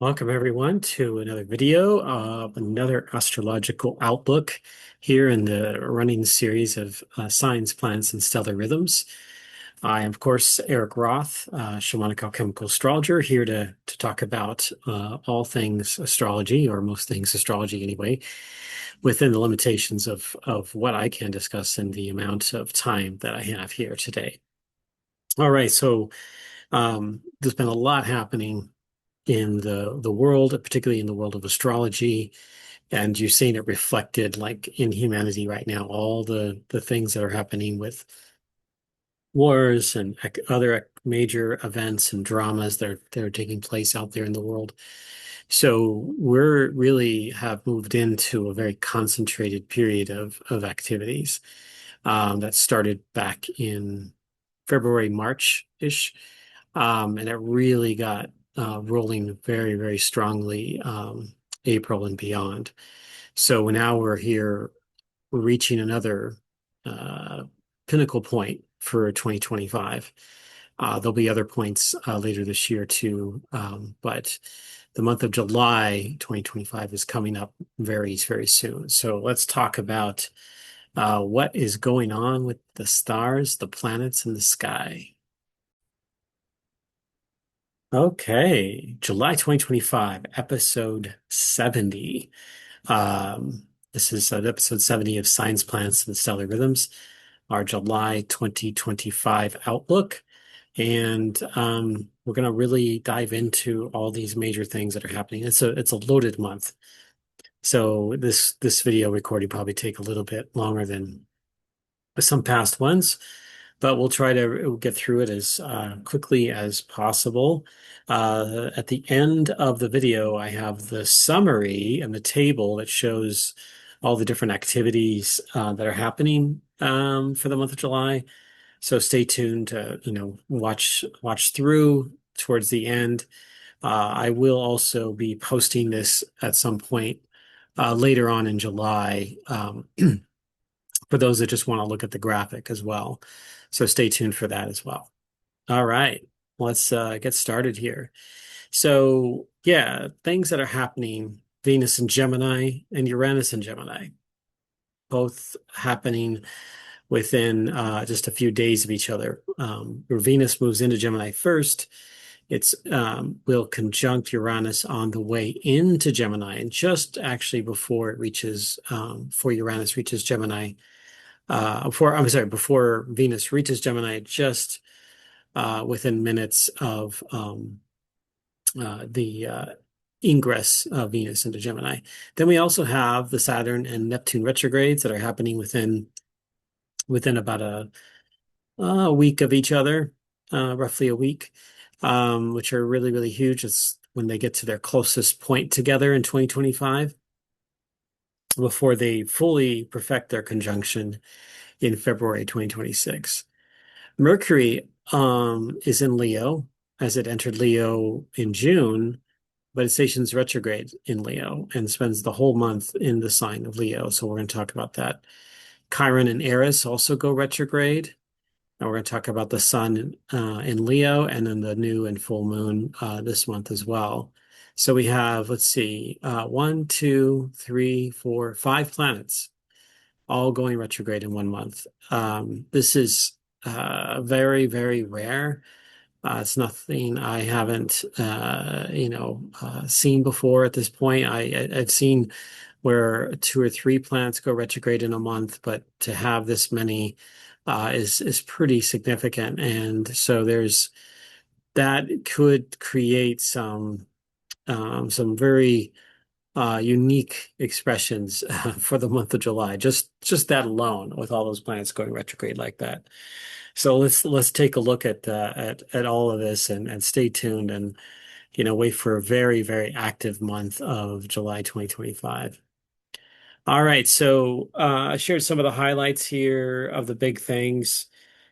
Welcome everyone to another video of another astrological outlook here in the running series of signs, planets, and stellar rhythms. I am, of course, Eric Roth, shamanic alchemical astrologer, here to talk about all things astrology, or most things astrology anyway, within the limitations of what I can discuss in the amount of time that I have here today. All right, so there's been a lot happening in the world, particularly in the world of astrology, and you're seeing it reflected like in humanity right now. All the things that are happening with wars and other major events and dramas that are taking place out there in the world. So we're really have moved into a very concentrated period of activities that started back in February, March-ish, and it really got rolling very, very strongly April and beyond. So now we're reaching another pinnacle point for 2025. There'll be other points later this year too, but the month of July 2025 is coming up very, very soon. So let's talk about what is going on with the stars, the planets, and the sky. Okay, July 2025, episode 70. This is episode 70 of Signs, Planets, and Stellar Rhythms, our July 2025 outlook. And we're going to really dive into all these major things that are happening. It's a loaded month. So this video recording probably take a little bit longer than some past ones, but we'll try to get through it as quickly as possible. At the end of the video, I have the summary and the table that shows all the different activities that are happening for the month of July. So stay tuned to, watch through towards the end. I will also be posting this at some point later on in July. For those that just want to look at the graphic as well. So stay tuned for that as well. All right, let's get started here. So yeah, things that are happening, Venus in Gemini and Uranus in Gemini, both happening within just a few days of each other. Where Venus moves into Gemini first, it's will conjunct Uranus on the way into Gemini, and just actually before it reaches, before Uranus reaches Gemini, before Venus reaches Gemini, just within minutes of the ingress of Venus into Gemini. Then we also have the Saturn and Neptune retrogrades that are happening within about a week of each other, roughly a week, which are really, really huge. It's when they get to their closest point together in 2025 before they fully perfect their conjunction in February 2026. Mercury is in Leo, as it entered Leo in June, but it stations retrograde in Leo and spends the whole month in the sign of Leo. So we're going to talk about that. Chiron and Eris also go retrograde. And we're going to talk about the sun in Leo, and then the new and full moon this month as well. So we have, let's see, 1, 2, 3, 4, 5 planets all going retrograde in 1 month. This is very, very rare. It's nothing I haven't, seen before at this point. I've seen where 2 or 3 planets go retrograde in a month, but to have this many is pretty significant. And so that could create some very unique expressions for the month of July. Just that alone, with all those planets going retrograde like that. So let's take a look at all of this and stay tuned and wait for a very, very active month of July 2025. All right, so I shared some of the highlights here of the big things.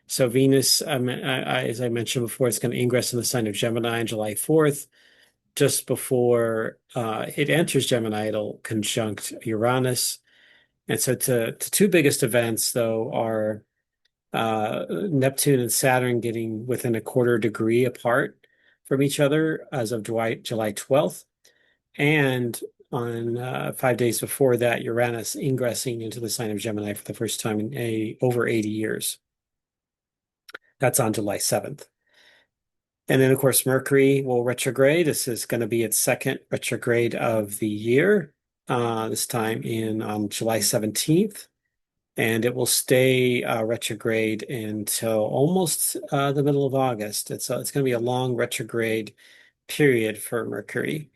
So Venus, as I mentioned before, it's going to ingress in the sign of Gemini on July 4th. Just before it enters Gemini, it'll conjunct Uranus. And so the two biggest events, though, are Neptune and Saturn getting within a quarter degree apart from each other as of July 12th. And on 5 days before that, Uranus ingressing into the sign of Gemini for the first time in over 80 years. That's on July 7th. And then, of course, Mercury will retrograde. This is going to be its second retrograde of the year, this time on July 17th. And it will stay retrograde until almost the middle of August. It's going to be a long retrograde period for Mercury.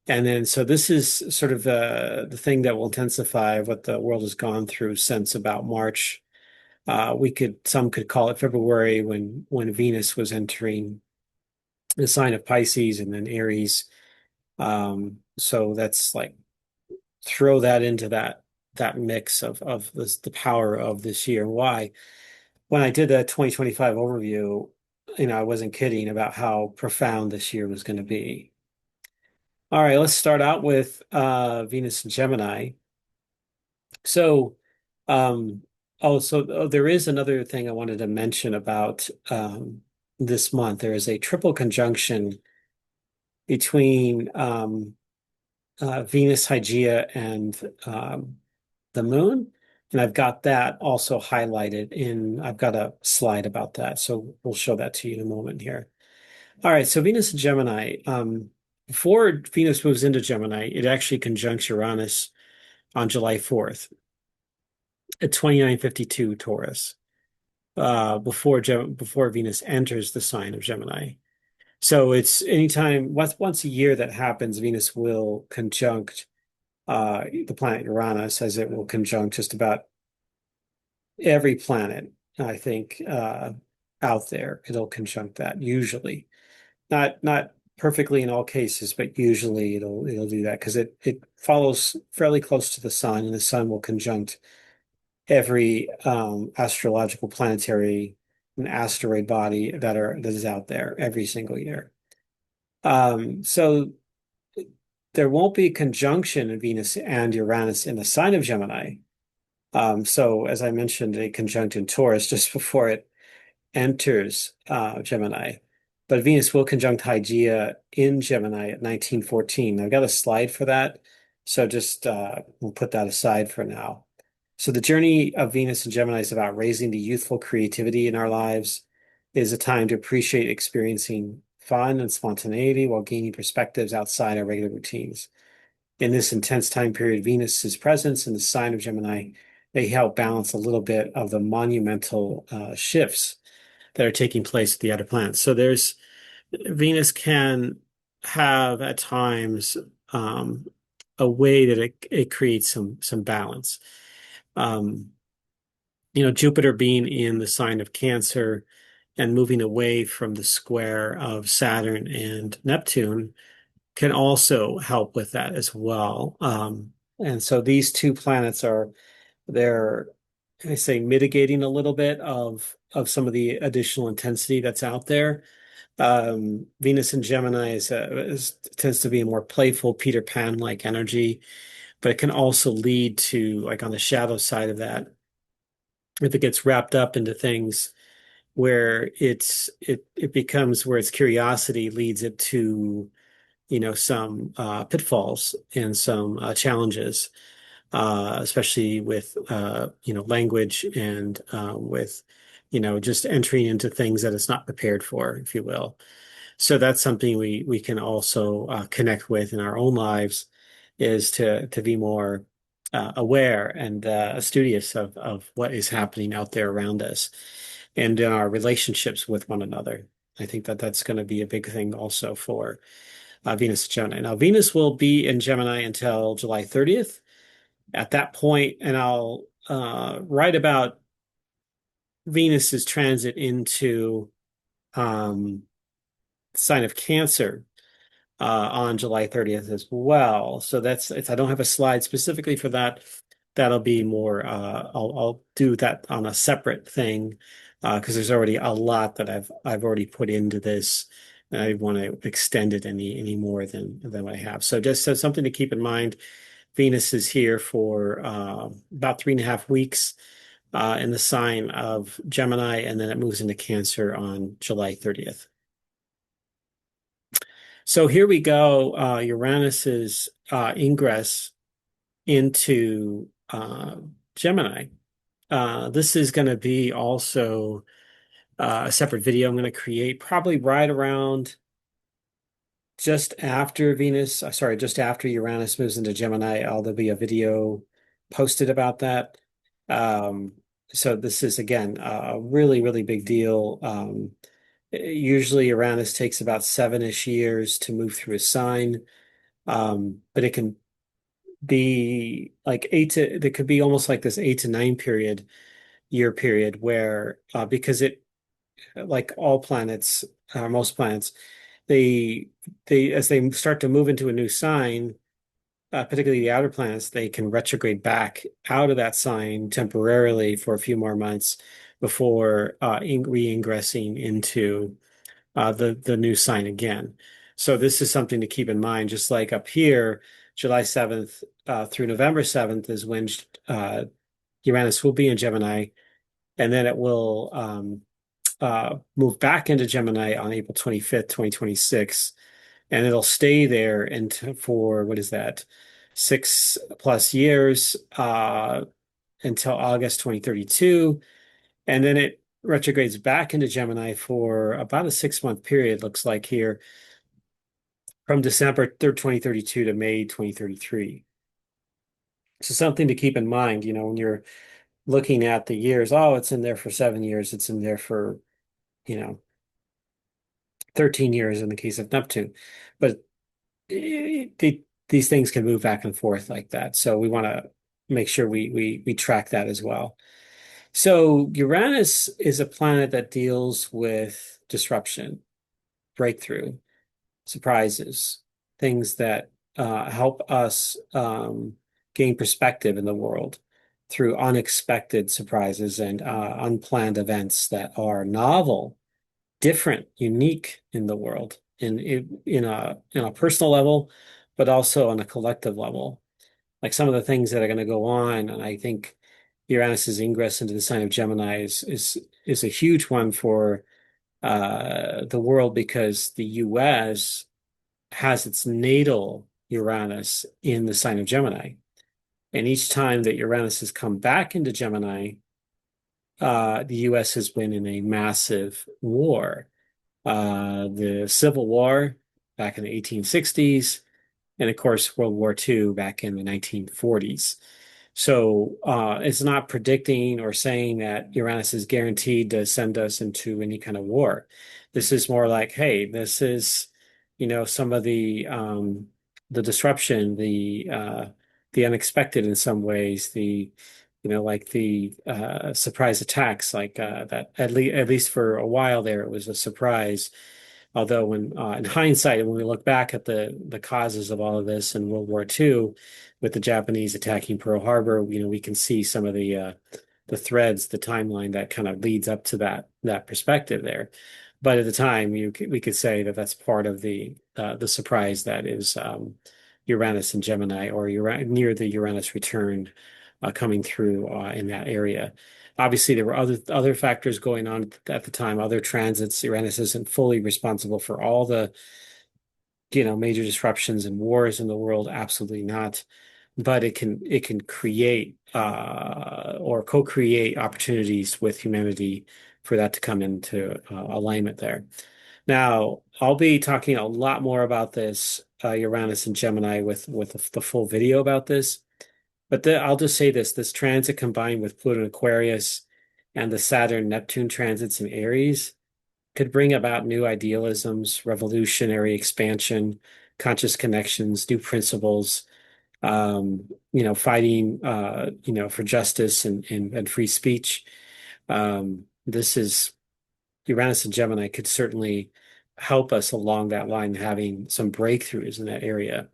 And then, so this is sort of the thing that will intensify what the world has gone through since about March. Some could call it February when Venus was entering the sign of Pisces and then Aries. So that's like throw that into that mix of the power of this year. Why? When I did that 2025 overview, I wasn't kidding about how profound this year was going to be. All right, let's start out with Venus and Gemini. So, there is another thing I wanted to mention about this month. There is a triple conjunction between Venus, Hygeia, and the moon. And I've got that also highlighted I've got a slide about that. So we'll show that to you in a moment here. All right, so Venus and Gemini. Before Venus moves into Gemini, it actually conjuncts Uranus on July 4th at 2952 Taurus, before Venus enters the sign of Gemini. So it's anytime, once a year that happens, Venus will conjunct the planet Uranus, as it will conjunct just about every planet, I think, out there. It'll conjunct that usually. Not perfectly in all cases, but usually it'll do that because it follows fairly close to the sun, and the sun will conjunct every astrological planetary and asteroid body that is out there every single year. So there won't be a conjunction of Venus and Uranus in the sign of Gemini. So as I mentioned, a conjunct in Taurus just before it enters Gemini. But Venus will conjunct Hygeia in Gemini at 1914. I've got a slide for that, so just we'll put that aside for now. So the journey of Venus and Gemini is about raising the youthful creativity in our lives. It is a time to appreciate experiencing fun and spontaneity while gaining perspectives outside our regular routines. In this intense time period, Venus's presence in the sign of Gemini may help balance a little bit of the monumental shifts that are taking place at the outer planets. So Venus can have at times a way that it creates some balance. Jupiter being in the sign of Cancer and moving away from the square of Saturn and Neptune can also help with that as well. And so these two planets they're, I say, mitigating a little bit of some of the additional intensity that's out there. Venus in Gemini tends to be a more playful Peter Pan-like energy, but it can also lead to, like on the shadow side of that, if it gets wrapped up into things where it becomes where its curiosity leads it to, some pitfalls and some challenges, especially with language and with just entering into things that it's not prepared for, if you will. So that's something we can also connect with in our own lives, is to be more aware and studious of what is happening out there around us and in our relationships with one another. I think that's going to be a big thing also for Venus and Gemini. Now, Venus will be in Gemini until July 30th. At that point, and I'll write about Venus's transit into sign of Cancer on July 30th as well. So I don't have a slide specifically for that. That'll be more, I'll do that on a separate thing because there's already a lot that I've already put into this. And I want to extend it any more than what I have. So just something to keep in mind. Venus is here for about 3.5 weeks in the sign of Gemini, and then it moves into Cancer on July 30th. So here we go. Uranus's ingress into Gemini. This is going to be also a separate video I'm going to create probably right around just after just after Uranus moves into Gemini. There'll be a video posted about that. Um, so this is again a really, really big deal. Usually Uranus takes about 7-ish years to move through a sign. But it can be like there could be almost like this 8 to 9 year period where, because it, like all planets, most planets, they, as they start to move into a new sign, particularly the outer planets, they can retrograde back out of that sign temporarily for a few more months before re-ingressing into the new sign again. So this is something to keep in mind. Just like up here, July 7th through November 7th is when Uranus will be in Gemini, and then it will move back into Gemini on April 25th, 2026, and it'll stay there for what is that, 6+ years until August 2032. And then it retrogrades back into Gemini for about a 6-month period, looks like here, from December 3rd, 2032 to May 2033. So something to keep in mind, when you're looking at the years, oh, it's in there for 7 years, it's in there for, you know, 13 years in the case of Neptune. But these things can move back and forth like that. So we want to make sure we track that as well. So Uranus is a planet that deals with disruption, breakthrough, surprises, things that help us gain perspective in the world through unexpected surprises and unplanned events that are novel, different, unique in the world, in a personal level, but also on a collective level. Like some of the things that are going to go on, and I think Uranus's ingress into the sign of Gemini is a huge one for the world, because the U.S. has its natal Uranus in the sign of Gemini. And each time that Uranus has come back into Gemini, the U.S. has been in a massive war. The Civil War back in the 1860s, and of course, World War II back in the 1940s. So it's not predicting or saying that Uranus is guaranteed to send us into any kind of war. This is more like, hey, this is, some of the disruption, the unexpected in some ways, like the surprise attacks, like that at least for a while there, it was a surprise. Although when in hindsight, when we look back at the causes of all of this in World War II, with the Japanese attacking Pearl Harbor, we can see some of the threads, the timeline that kind of leads up to that perspective there. But at the time, we could say that that's part of the surprise that is Uranus and Gemini, or near the Uranus return coming through in that area. Obviously, there were other factors going on at the time, other transits. Uranus isn't fully responsible for all the, major disruptions and wars in the world. Absolutely not. But it can create or co-create opportunities with humanity for that to come into alignment there. Now, I'll be talking a lot more about this Uranus and Gemini with the full video about this. But I'll just say this transit combined with Pluto and Aquarius and the Saturn-Neptune transits in Aries could bring about new idealisms, revolutionary expansion, conscious connections, new principles, fighting, for justice and free speech. This is Uranus and Gemini could certainly help us along that line, having some breakthroughs in that area.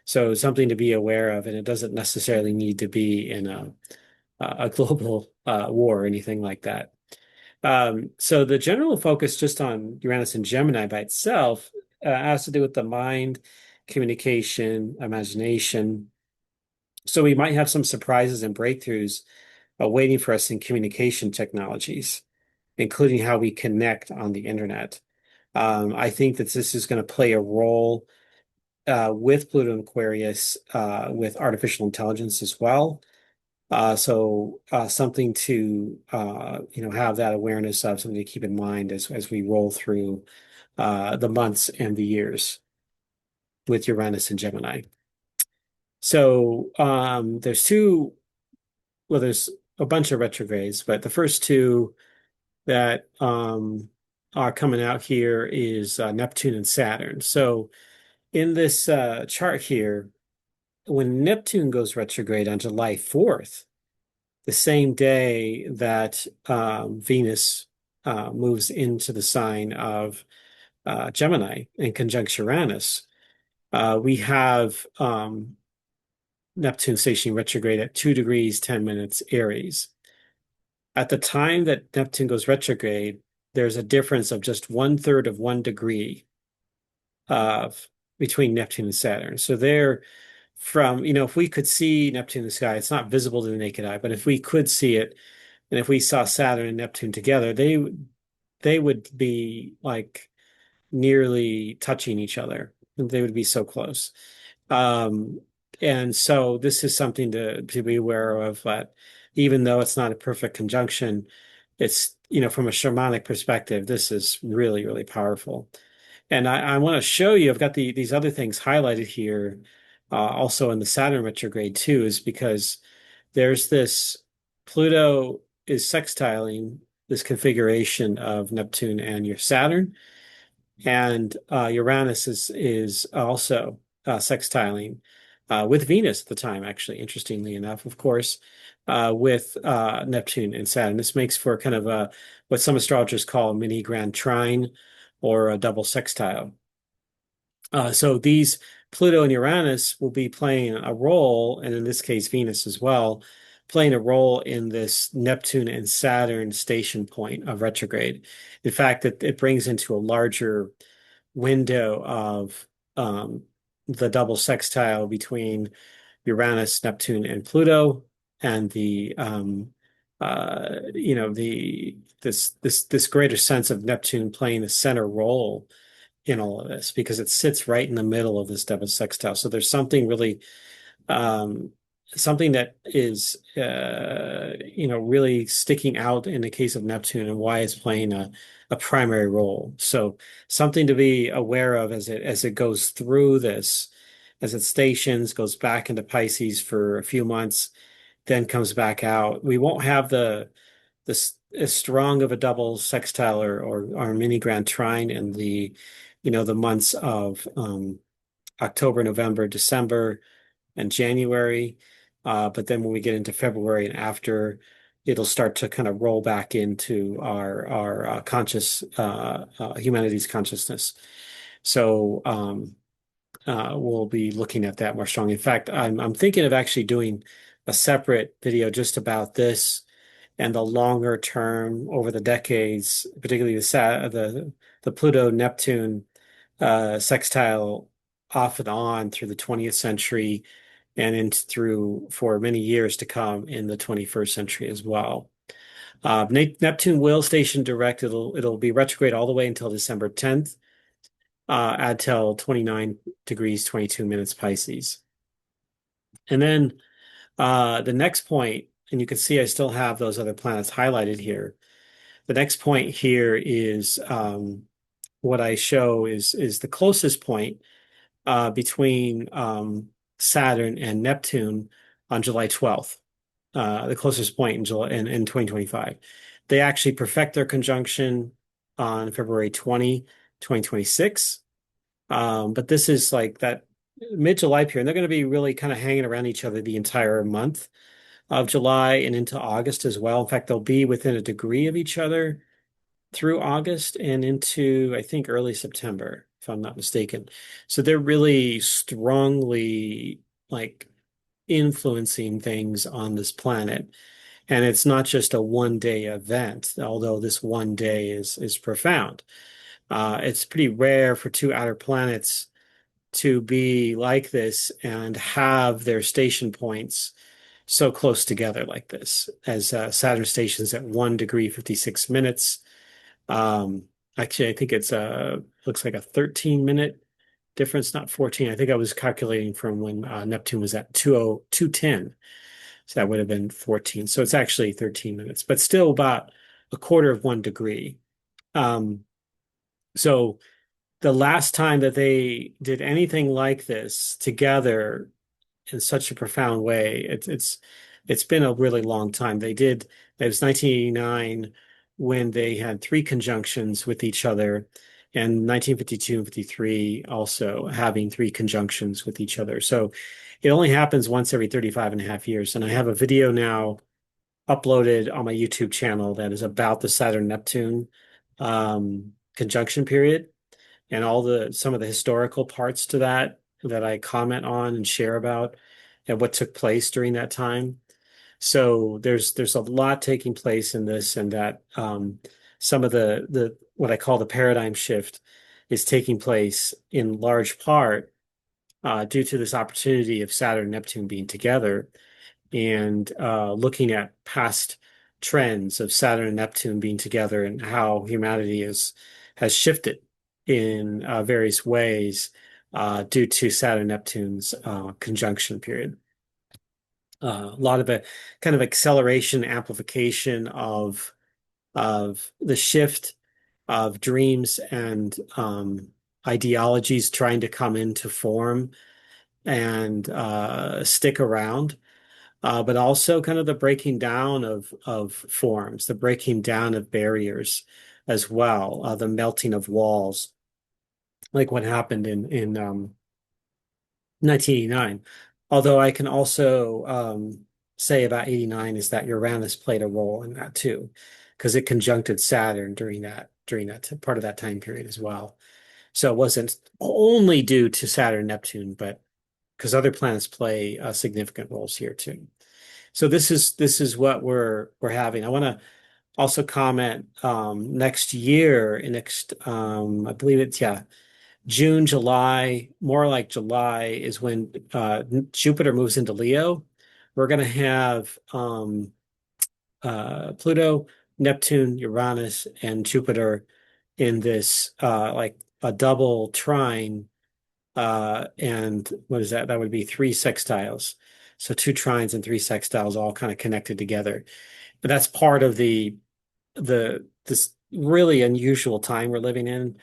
So something to be aware of, and it doesn't necessarily need to be in a global war or anything like that. So the general focus just on Uranus and Gemini by itself has to do with the mind, communication, imagination. So we might have some surprises and breakthroughs waiting for us in communication technologies, including how we connect on the internet. I think that this is going to play a role with Pluto and Aquarius with artificial intelligence as well. So something to have that awareness of, something to keep in mind as we roll through the months and the years with Uranus and Gemini. So there's a bunch of retrogrades, but the first two that are coming out here is Neptune and Saturn. So in this chart here, when Neptune goes retrograde on July 4th, the same day that Venus moves into the sign of Gemini in conjunction Uranus, we have Neptune stationing retrograde at 2 degrees 10 minutes Aries. At the time that Neptune goes retrograde, there's a difference of just 1/3 of 1 degree of between Neptune and Saturn. So they're if we could see Neptune in the sky, it's not visible to the naked eye, but if we could see it, and if we saw Saturn and Neptune together, they would be like nearly touching each other. They would be so close. Um, and so this is something to be aware of, that even though it's not a perfect conjunction, it's, from a shamanic perspective, this is really, really powerful. And I want to show you, I've got these other things highlighted here, also in the Saturn retrograde too, is because there's this Pluto is sextiling this configuration of Neptune and your Saturn, and Uranus is also sextiling with Venus at the time, actually, interestingly enough, of course, with Neptune and Saturn. This makes for kind of what some astrologers call a mini grand trine or a double sextile. So these Pluto and Uranus will be playing a role, and in this case, Venus as well, playing a role in this Neptune and Saturn station point of retrograde. In fact, it brings into a larger window of the double sextile between Uranus, Neptune, and Pluto, and this greater sense of Neptune playing a center role in all of this, because it sits right in the middle of this double sextile. So there's something really um, something that is really sticking out in the case of Neptune, and why it's playing a primary role. So something to be aware of as it goes through this, as it stations, goes back into Pisces for a few months, then comes back out. We won't have this as strong of a double sextile or mini grand trine in the months of October, November, December, and January. But then when we get into February and after, it'll start to kind of roll back into our conscious humanity's consciousness. So we'll be looking at that more strongly. In fact, I'm thinking of actually doing a separate video just about this and the longer term over the decades, particularly the Pluto Neptune sextile off and on through the 20th century and through for many years to come in the 21st century as well. Neptune will station direct. It'll be retrograde all the way until December 10th, until 29 degrees 22 minutes Pisces. And then the next point, and you can see I still have those other planets highlighted here. The next point here is what I show is the closest point between Saturn and Neptune on July 12th, the closest point in 2025. They actually perfect their conjunction on February 20, 2026. But this is like that mid-July period, and they're going to be really kind of hanging around each other the entire month of July and into August as well. In fact, they'll be within a degree of each other through August and into, I think, early September, if I'm not mistaken. So they're really strongly like influencing things on this planet. And it's not just a one-day event, although this one day is profound. It's pretty rare for two outer planets to be like this and have their station points so close together like this, as Saturn stations at 1 degree 56 minutes. Actually, I think it's looks like a 13-minute difference, not 14. I think I was calculating from when Neptune was at 210. So that would have been 14. So it's actually 13 minutes, but still about a quarter of 1 degree. Um, so the last time that they did anything like this together in such a profound way, it's been a really long time. It was 1989 when they had three conjunctions with each other, and 1952 and 53 also having three conjunctions with each other. So it only happens once every 35 and a half years. And I have a video now uploaded on my YouTube channel that is about the Saturn-Neptune conjunction period and all the some of the historical parts to that I comment on and share about and what took place during that time. So there's a lot taking place in this, and that some of the what I call the paradigm shift is taking place in large part due to this opportunity of Saturn and Neptune being together and looking at past trends of Saturn and Neptune being together and how humanity has shifted in various ways due to Saturn Neptune's conjunction period. A lot of a kind of acceleration, amplification of the shift of dreams and ideologies trying to come into form and stick around, but also kind of the breaking down of forms, the breaking down of barriers as well, the melting of walls, like what happened in 1989. Although I can also say about 89 is that Uranus played a role in that too, because it conjuncted Saturn during that part of that time period as well. So it wasn't only due to Saturn and Neptune, but because other planets play significant roles here too. So this is what we're having. I want to also comment next year, I believe it's June, July, more like July is when Jupiter moves into Leo. We're going to have Pluto, Neptune, Uranus, and Jupiter in this like a double trine. And what is that? That would be three sextiles. So two trines and three sextiles all kind of connected together. But that's part of this really unusual time we're living in.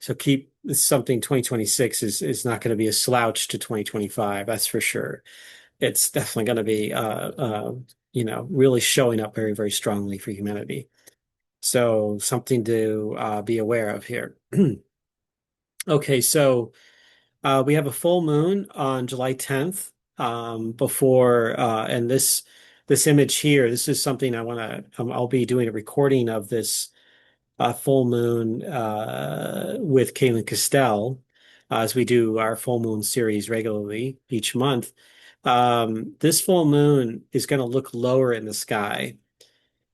So keep this something 2026 is not going to be a slouch to 2025, that's for sure. It's definitely going to be really showing up very, very strongly for humanity. So something to be aware of here. Okay, so we have a full moon on July 10th. And this image here, this is something I want to. I'll be doing a recording of this full moon with Caitlin Castell as we do our full moon series regularly each month. This full moon is going to look lower in the sky.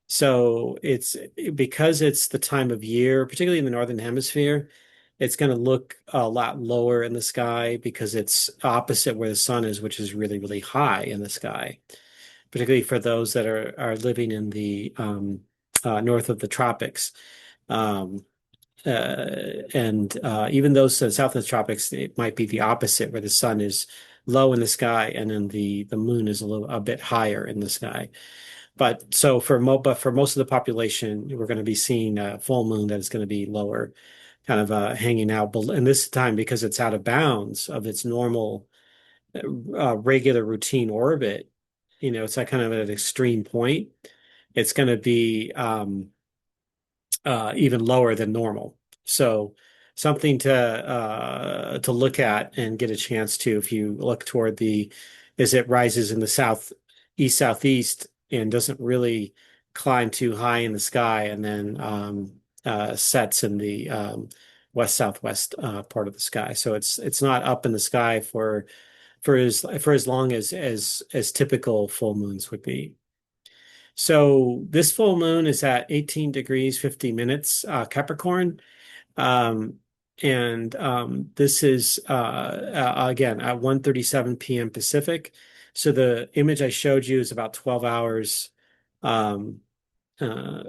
So it's because it's the time of year, particularly in the Northern Hemisphere, it's going to look a lot lower in the sky because it's opposite where the sun is, which is really, really high in the sky, particularly for those that are living in the north of the tropics. Um, and even those south of the tropics, it might be the opposite, where the sun is low in the sky and then the moon is a bit higher in the sky. But for most of the population, we're going to be seeing a full moon that is going to be lower, kind of hanging out. And this time, because it's out of bounds of its normal, regular routine orbit, it's that kind of an extreme point. It's going to be even lower than normal. So something to look at and get a chance to if you look toward as it rises in the southeast and doesn't really climb too high in the sky and then sets in the west southwest part of the sky. So it's not up in the sky for as long as typical full moons would be. So this full moon is at 18 degrees 50 minutes Capricorn. Um, and this is again at 1:37 p.m. Pacific. So the image I showed you is about 12 hours um, uh,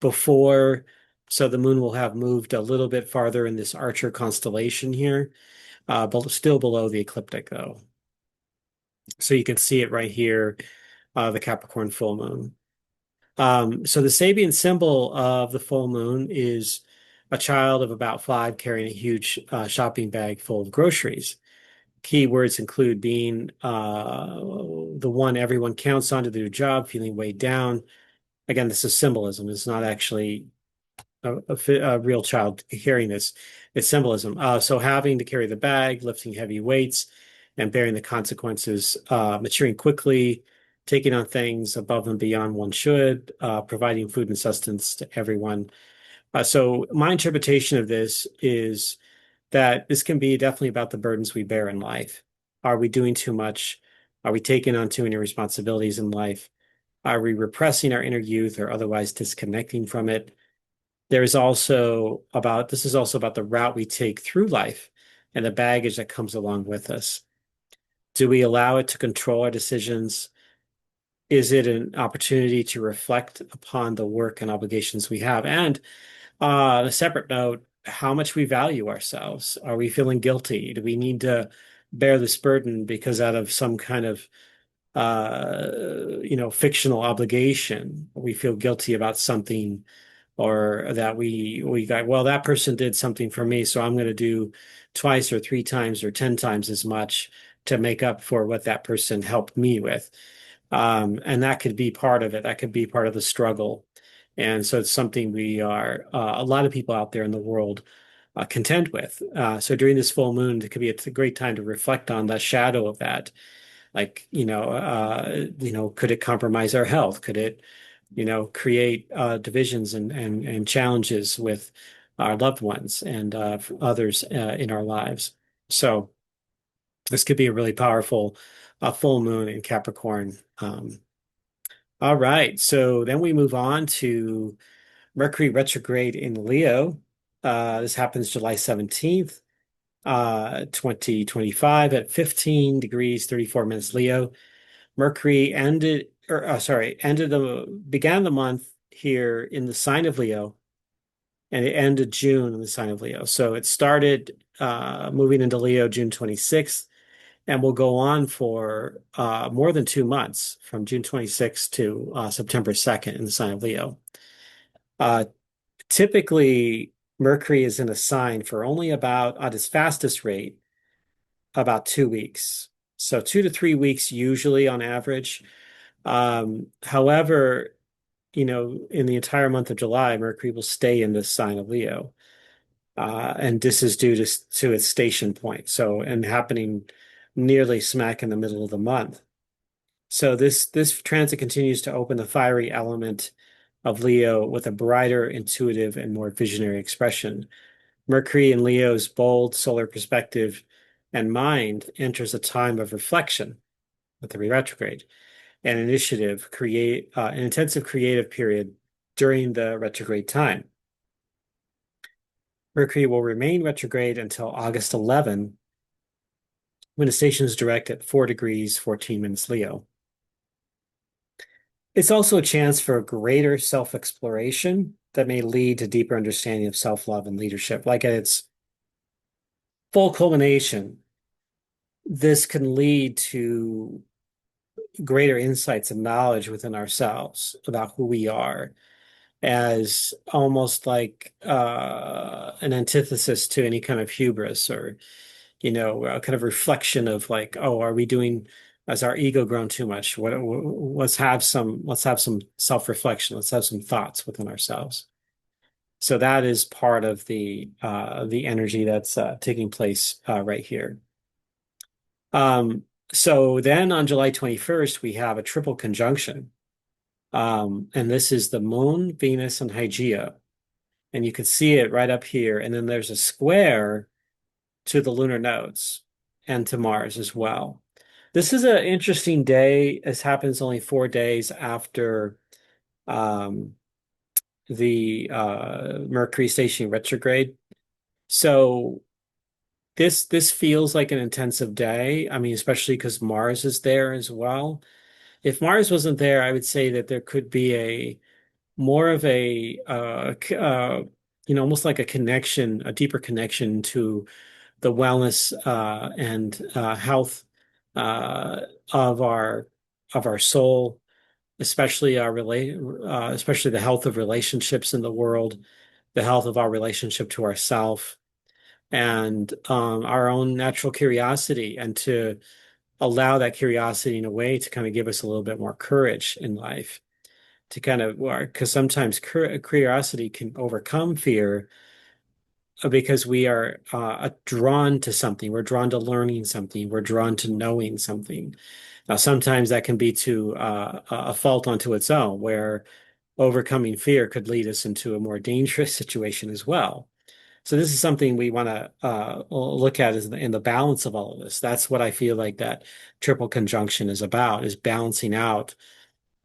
before So the moon will have moved a little bit farther in this Archer constellation here, but still below the ecliptic though. So you can see it right here, the Capricorn full moon. So the Sabian symbol of the full moon is a child of about 5 carrying a huge shopping bag full of groceries. Key words include being the one everyone counts on to do a job, feeling weighed down. Again, this is symbolism. It's not actually a real child carrying this. It's symbolism. So having to carry the bag, lifting heavy weights, and bearing the consequences, maturing quickly, taking on things above and beyond one should, providing food and sustenance to everyone. So my interpretation of this is that this can be definitely about the burdens we bear in life. Are we doing too much? Are we taking on too many responsibilities in life? Are we repressing our inner youth or otherwise disconnecting from it? This is also about the route we take through life and the baggage that comes along with us. Do we allow it to control our decisions? Is it an opportunity to reflect upon the work and obligations we have? And on a separate note, how much we value ourselves. Are we feeling guilty? Do we need to bear this burden because out of some kind of fictional obligation? We feel guilty about something, or that we got, well, that person did something for me, so I'm going to do twice or three times or 10 times as much to make up for what that person helped me with. And that could be part of it. That could be part of the struggle. And so it's something we are, a lot of people out there in the world contend with. So during this full moon, it could be a great time to reflect on the shadow of that. Like, could it compromise our health? Could it, create divisions and challenges with our loved ones and others in our lives? So this could be a really powerful full moon in Capricorn. All right, so then we move on to Mercury retrograde in Leo. This happens July 17th, 2025 at 15 degrees, 34 minutes Leo. Mercury began the month here in the sign of Leo, and it ended June in the sign of Leo. So it started moving into Leo June 26th and will go on for more than 2 months from June 26th to September 2nd in the sign of Leo. Uh, Typically, Mercury is in a sign for only about, at its fastest rate, about 2 weeks. So 2 to 3 weeks usually on average. However, in the entire month of July, Mercury will stay in this sign of Leo. And this is due to its station point. So, and happening nearly smack in the middle of the month. So this transit continues to open the fiery element of Leo with a brighter, intuitive, and more visionary expression. Mercury in Leo's bold solar perspective and mind enters a time of reflection with the retrograde and initiative, create an intensive creative period during the retrograde time. Mercury will remain retrograde until August 11, when the station is direct at 4 degrees, 14 minutes Leo. It's also a chance for greater self-exploration that may lead to deeper understanding of self-love and leadership. Like at its full culmination, this can lead to greater insights and knowledge within ourselves about who we are, as almost like an antithesis to any kind of hubris, or a kind of reflection of like, oh, are we doing, has our ego grown too much? Let's have some self-reflection. Let's have some thoughts within ourselves. So that is part of the energy that's taking place right here. So then on July 21st, we have a triple conjunction. And this is the Moon, Venus, and Hygeia. And you can see it right up here. And then there's a square to the lunar nodes and to Mars as well. This is an interesting day. This happens only 4 days after the Mercury station retrograde. So this feels like an intensive day. I mean, especially because Mars is there as well. If Mars wasn't there, I would say that there could be a more of a almost like a connection, a deeper connection to the wellness and health uh, of our soul, especially especially the health of relationships in the world, the health of our relationship to ourself, and our own natural curiosity, and to allow that curiosity in a way to kind of give us a little bit more courage in life, to kind of, because sometimes curiosity can overcome fear because we are drawn to something. We're drawn to learning something. We're drawn to knowing something. Now, sometimes that can be to a fault unto its own, where overcoming fear could lead us into a more dangerous situation as well. So this is something we want to look at is in the balance of all of this. That's what I feel like that triple conjunction is about, is balancing out,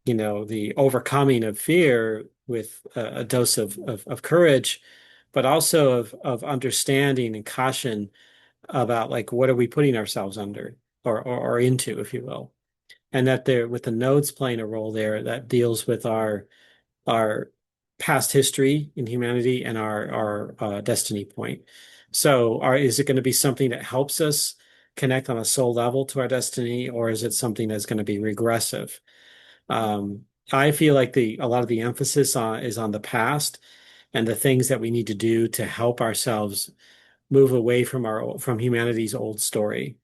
the overcoming of fear with a dose of courage, but also of understanding and caution about, like, what are we putting ourselves under, or into, if you will. And that there, with the nodes playing a role there, that deals with our past history in humanity and our destiny point. So, is it going to be something that helps us connect on a soul level to our destiny, or is it something that's going to be regressive? Um, I feel like a lot of the emphasis is on the past and the things that we need to do to help ourselves move away from humanity's old story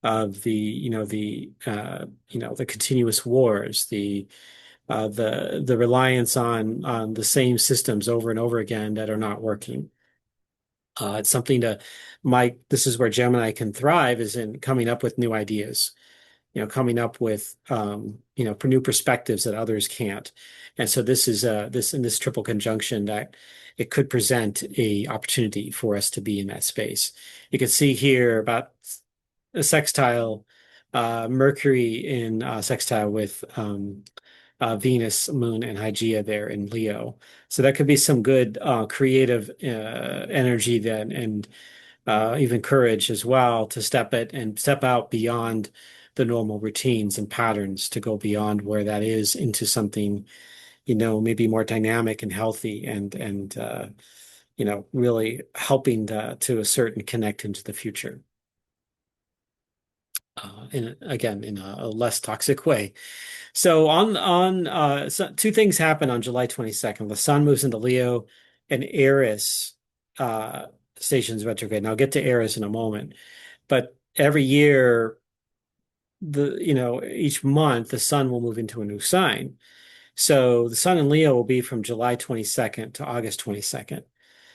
of the continuous wars, the reliance on the same systems over and over again that are not working. It's something to this is where Gemini can thrive, is in coming up with new ideas, coming up with new perspectives that others can't. And so this is this in this triple conjunction, that it could present a opportunity for us to be in that space. You can see here about a sextile, Mercury in sextile with Venus, Moon, and Hygeia there in Leo. So that could be some good creative energy then, and even courage as well, to step out beyond the normal routines and patterns, to go beyond where that is into something, maybe more dynamic and healthy, and really helping to assert and connect into the future. Again, in a less toxic way. So two things happen on July 22nd. The sun moves into Leo, and Eris uh, stations retrograde. And I'll get to Eris in a moment. But every year, each month, the sun will move into a new sign. So the sun in Leo will be from July 22nd to August 22nd.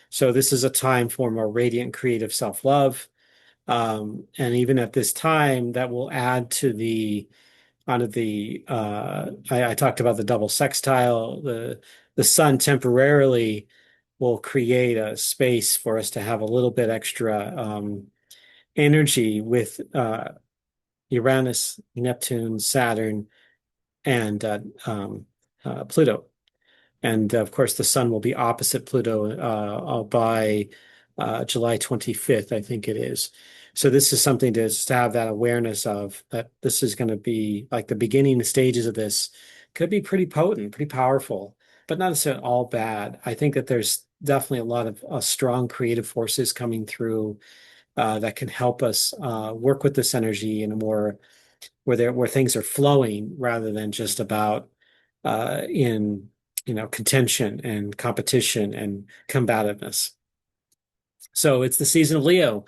So this is a time for more radiant, creative self-love. And even at this time, that will add to I talked about the double sextile. The sun temporarily will create a space for us to have a little bit extra energy with Uranus, Neptune, Saturn, and Pluto. And of course, the sun will be opposite Pluto by July 25th, I think it is. So this is something to just have that awareness of, that this is going to be like the beginning stages of this, could be pretty potent, pretty powerful, but not necessarily all bad. I think that there's definitely a lot of strong creative forces coming through that can help us work with this energy in a more, where things are flowing, rather than just about in contention and competition and combativeness. So it's the season of Leo.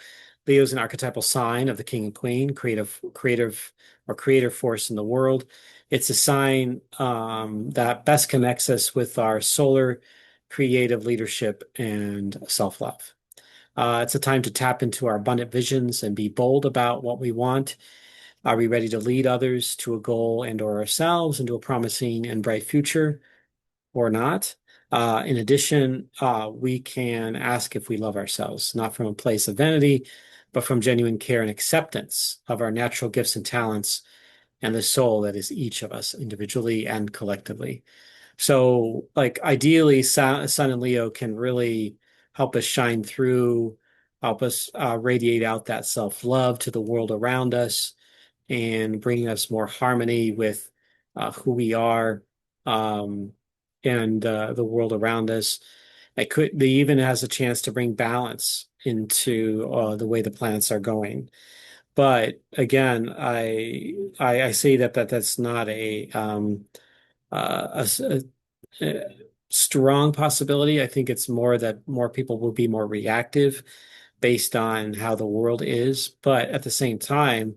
Leo is an archetypal sign of the king and queen, creative or creator force in the world. It's a sign that best connects us with our solar creative leadership and self-love. It's a time to tap into our abundant visions and be bold about what we want. Are we ready to lead others to a goal and/or ourselves into a promising and bright future, or not? In addition, we can ask if we love ourselves, not from a place of vanity, but from genuine care and acceptance of our natural gifts and talents and the soul that is each of us individually and collectively. So, like, ideally, Sun and Leo can really help us shine through, help us radiate out that self-love to the world around us, and bringing us more harmony with who we are, um, and the world around us. They even has a chance to bring balance into the way the planets are going. But again, I say that's not a strong possibility. I think it's more that more people will be more reactive based on how the world is. But at the same time,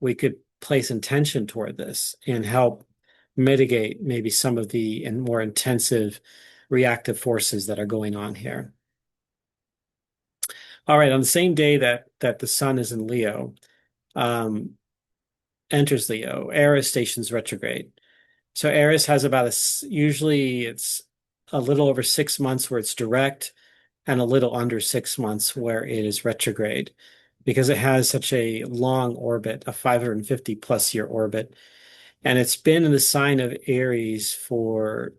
we could place intention toward this and help mitigate maybe some of the and more intensive reactive forces that are going on here. All right, on the same day that the sun is in Leo, um, enters Leo, Eris stations retrograde. So Eris has usually it's a little over 6 months where it's direct and a little under 6 months where it is retrograde because it has such a long orbit, a 550 plus year orbit. And it's been in the sign of Aries for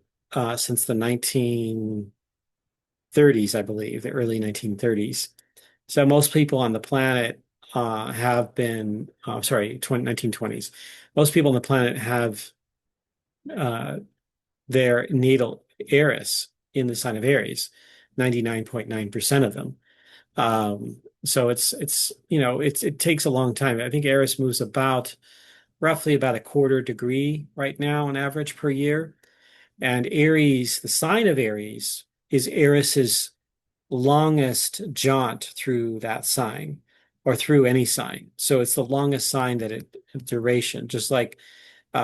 since the 1930s, I believe, the early 1930s. So most people on the planet have been, sorry, 1920s. Most people on the planet have uh, their natal Eris in the sign of Aries, 99.9% of them. So it takes a long time. I think Eris moves about roughly about a quarter degree right now on average per year. And Aries, the sign of Aries, is Eris's longest jaunt through that sign or through any sign. So it's the longest sign duration, just like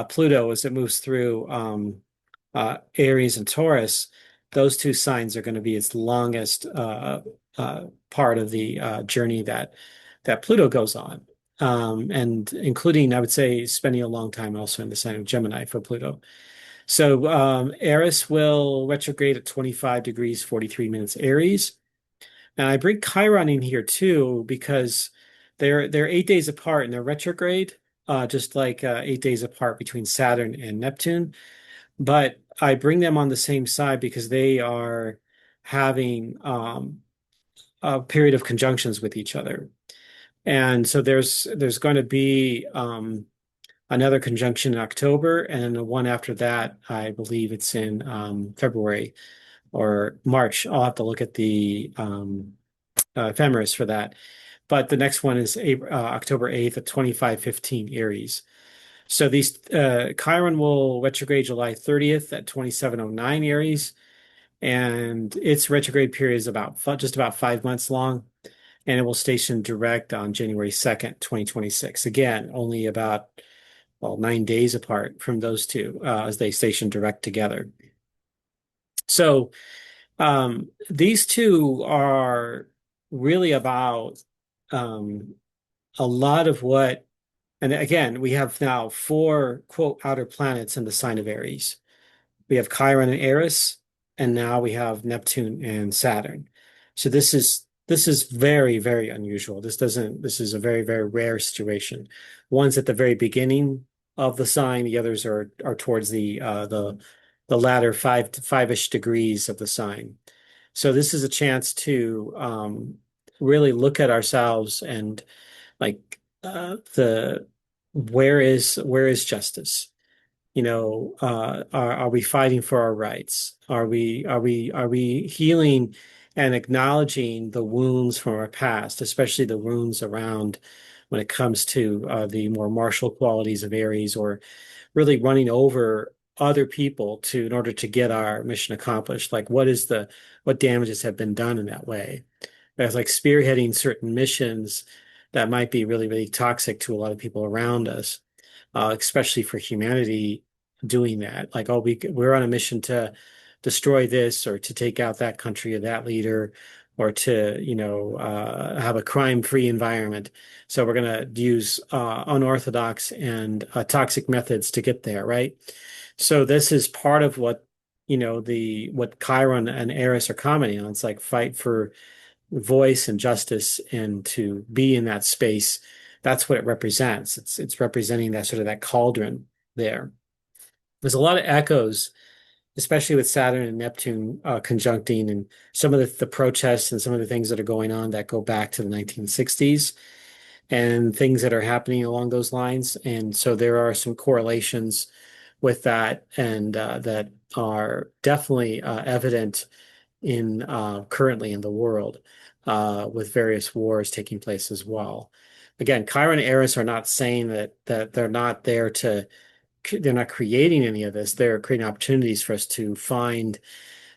Pluto as it moves through Aries and Taurus. Those two signs are going to be its longest part of the journey that Pluto goes on. And including, I would say, spending a long time also in the sign of Gemini for Pluto. So Eris will retrograde at 25 degrees, 43 minutes Aries. And I bring Chiron in here too because they're 8 days apart and they're retrograde, just like 8 days apart between Saturn and Neptune. But I bring them on the same side because they are having a period of conjunctions with each other. And so there's going to be another conjunction in October, and then the one after that, I believe it's in February or March. I'll have to look at the ephemeris for that. But the next one is October 8th at 25:15 Aries. So these Chiron will retrograde July 30th at 27:09 Aries, and its retrograde period is just about 5 months long, and it will station direct on January 2nd, 2026. Again, only about 9 days apart from those two as they station direct together. So these two are really about um, a lot of what, and again, we have now four, quote, outer planets in the sign of Aries. We have Chiron and Eris, and now we have Neptune and Saturn. So this is very, very unusual. This is a very, very rare situation. One's at the very beginning of the sign, the others are towards the latter five-ish degrees of the sign. So this is a chance to really look at ourselves and like the where is justice? Are we fighting for our rights? Are we healing and acknowledging the wounds from our past, especially the wounds around when it comes to the more martial qualities of Aries, or really running over other people in order to get our mission accomplished? Like what damages have been done in that way? That's like spearheading certain missions that might be really, really toxic to a lot of people around us, especially for humanity doing that. Like, oh, we're on a mission to destroy this or to take out that country or that leader or to, have a crime-free environment. So we're going to use unorthodox and toxic methods to get there, right? So this is part of what Chiron and Eris are commenting on. It's like fight for voice and justice and to be in that space. That's what it represents. It's representing that sort of that cauldron there. There's a lot of echoes, especially with Saturn and Neptune conjuncting, and some of the protests and some of the things that are going on that go back to the 1960s and things that are happening along those lines. And so there are some correlations with that, and that are definitely evident in currently in the world, with various wars taking place as well. Again, Chiron and Eris are not saying that they're not there to they're not creating any of this. They're creating opportunities for us to find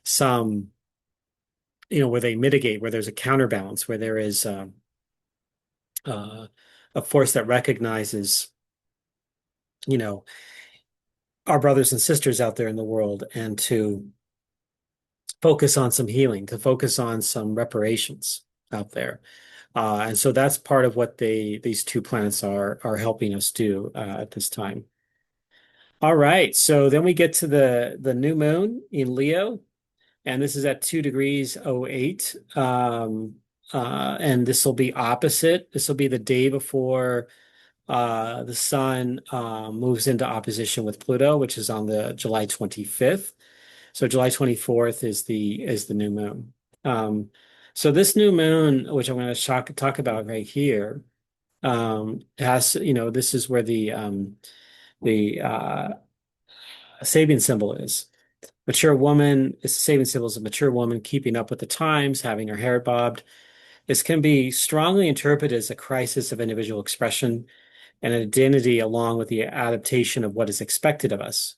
some, where they mitigate, where there's a counterbalance, where there is uh, a force that recognizes, you know, our brothers and sisters out there in the world, and to focus on some healing, to focus on some reparations out there. And so that's part of what these two planets are helping us do at this time. All right, so then we get to the new moon in Leo, and this is at 2 degrees 08. And this will be opposite. This will be the day before the sun moves into opposition with Pluto, which is on the July 25th. So July 24th is the new moon. So this new moon, which I'm going to talk about right here, has, this is where the Sabian symbol is. Mature woman is the Sabian symbol is a mature woman keeping up with the times, having her hair bobbed. This can be strongly interpreted as a crisis of individual expression and identity, along with the adaptation of what is expected of us.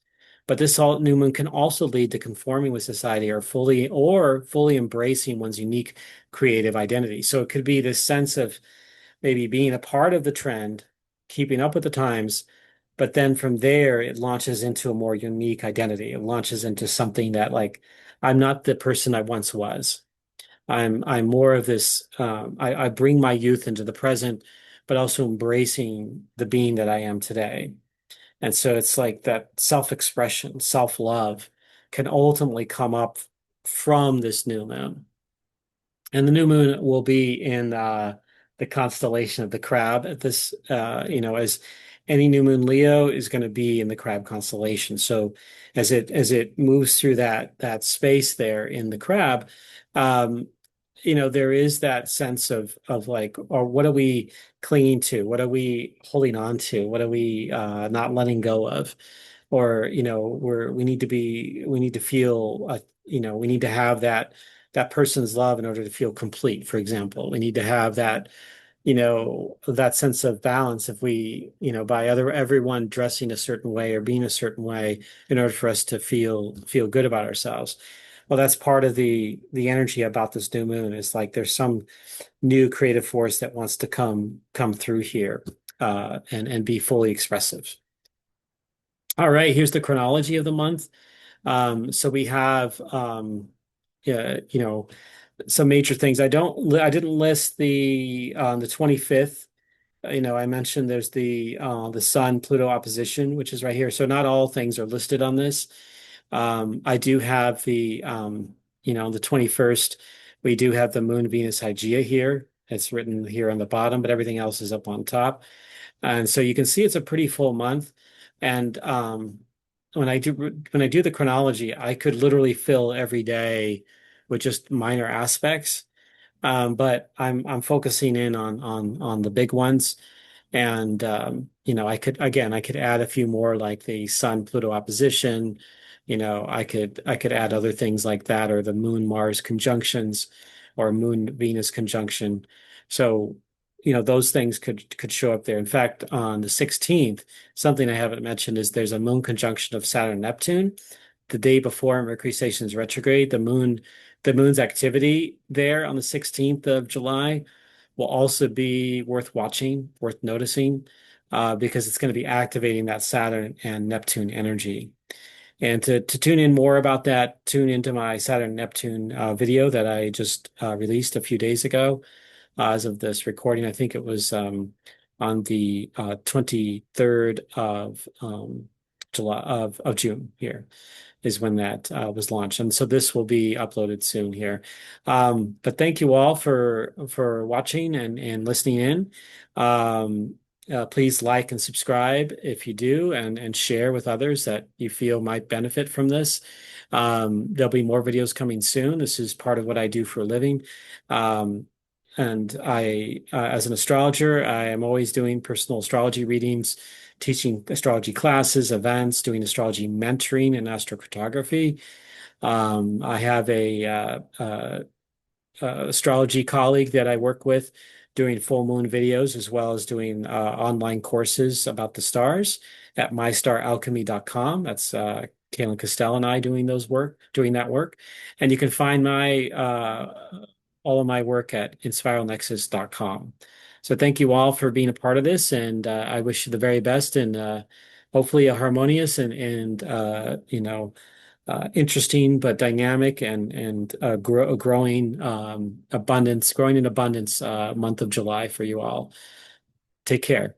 But this new moon can also lead to conforming with society, or fully embracing one's unique creative identity. So it could be this sense of maybe being a part of the trend, keeping up with the times, but then from there it launches into a more unique identity. It launches into something that, like, I'm not the person I once was. I'm more of this. I bring my youth into the present, but also embracing the being that I am today. And so it's like that self-expression, self-love can ultimately come up from this new moon. And the new moon will be in the constellation of the Crab at this, as any new moon Leo is going to be in the Crab constellation. So as it moves through that space there in the Crab, um, there is that sense of like, or what are we clinging to? What are we holding on to? What are we not letting go of? Or, we need to feel, we need to have that person's love in order to feel complete, for example. We need to have that sense of balance, if we, by everyone dressing a certain way or being a certain way in order for us to feel good about ourselves. Well, that's part of the energy about this new moon, is like there's some new creative force that wants to come through here, and be fully expressive. All right, here's the chronology of the month. So we have yeah, some major things. I didn't list the 25th. I mentioned there's the Sun Pluto opposition, which is right here. So not all things are listed on this. I do have the 21st. We do have the Moon Venus Hygeia here. It's written here on the bottom, but everything else is up on top. And so you can see it's a pretty full month. And when I do the chronology, I could literally fill every day with just minor aspects. But I'm focusing in on the big ones. And I could add a few more, like the Sun Pluto opposition. I could add other things like that, or the Moon Mars conjunctions, or Moon Venus conjunction. So, those things could show up there. In fact, on the 16th, something I haven't mentioned is there's a moon conjunction of Saturn and Neptune the day before Mercury stations retrograde. The moon's activity there on the 16th of July will also be worth watching, worth noticing, because it's going to be activating that Saturn and Neptune energy. And to tune in more about that, tune into my Saturn Neptune video that I just released a few days ago. As of this recording, I think it was on the 23rd of July of June here is when that was launched. And so this will be uploaded soon here. But thank you all for watching and listening in. Please like and subscribe if you do, and share with others that you feel might benefit from this. There'll be more videos coming soon. This is part of what I do for a living. And as an astrologer, I am always doing personal astrology readings, teaching astrology classes, events, doing astrology mentoring and astrocartography. I have astrology colleague that I work with doing full moon videos as well as doing online courses about the stars at mystaralchemy.com. That's Kaylin Costell and I doing that work. And you can find my all of my work at inspiralnexus.com. So thank you all for being a part of this, and I wish you the very best and hopefully a harmonious and interesting but dynamic and growing in abundance month of July for you all. Take care.